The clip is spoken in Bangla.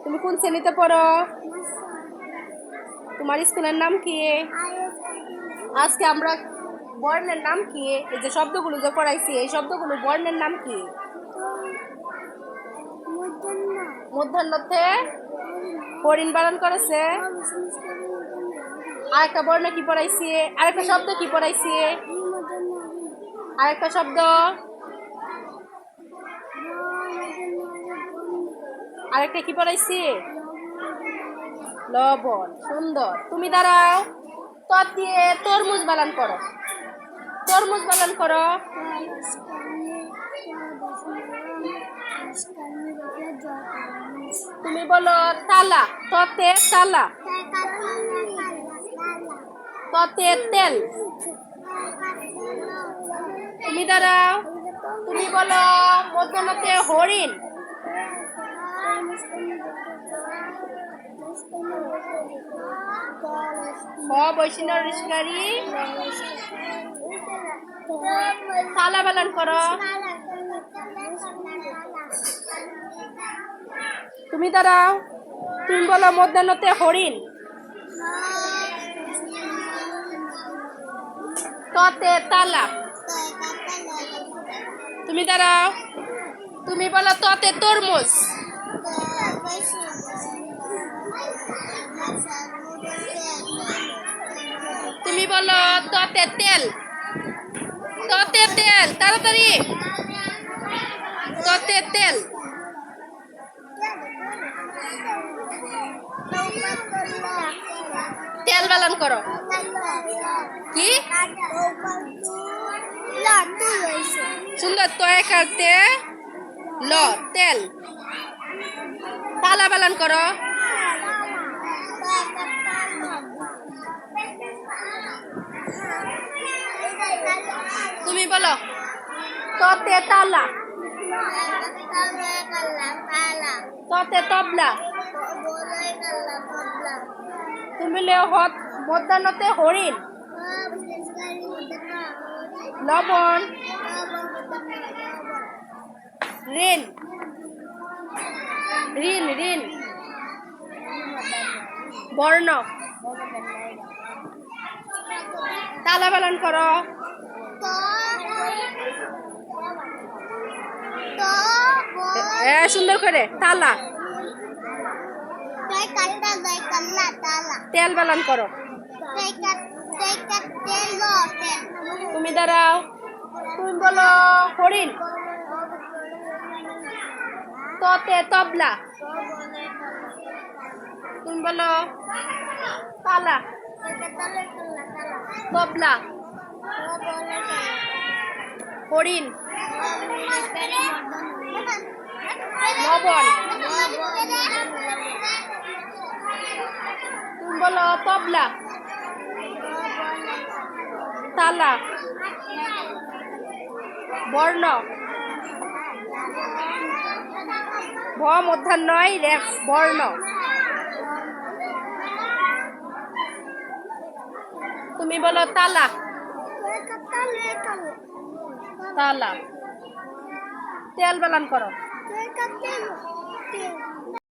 তুমি কোন শ্রেণীতে পড়ো? তোমার স্কুলের নাম কি? আজকে আমরা বর্ণের নাম কি? এই যে শব্দগুলো যে পড়াইছি, এই শব্দগুলো বর্ণের নাম কি? মূর্ধন্যতে হরিণ বারণ করেছে। আরেকটা বর্ণ কি পড়াইছি? আরেকটা শব্দ কি পড়াইছি? আরেকটা শব্দ, আরেকটা কি পড়াইছি? লবণ। সুন্দর। তুমি দাঁড়াও। ত দিয়ে তরমুজ বানান করো। তরমুজ বানান করো। তুমি বলো তালা। ততে তালা। ততে তেল। তুমি দাঁড়াও। তুমি বলো মধ্যমতে হরিণ। বৈষ্ণবী তালা বানান করো। তুমি দাঁড়াও। তুমি বলো মধ্যাহ্নতে হরিণ। ততে তালা। তুমি দাঁড়াও। তুমি বলো ততে তরমুজ। তুমি বলো ততে তেল। ততে তেল। তাড়াতাড়ি। ততে তেল। তেল বানান করো। কি সুন্দর। তয়কারতে ল তেল। তালা বানান করো। তুমি বলো ততে তালা। ততে তবলা। তুমি লে হত মধ্যাহ্নতে হরিণ। লবণ। ঋণ। ঋণ ঋণ বর্ণ। তালা বানান করো। সুন্দর করে তালা। তেল বানান করো। তুমি দাঁড়াও। তুমি বলো হরিণ। ততে তবলা। তুমি বলো তালা। তবলা। হরিণ। লবণ। তুমি বলো তবলা। তালা। বর্ণ। ভ মধ্যাহ্নয় রেফ বর্ণ। তুমি বলো তালা। তালা। তেল বানান করো।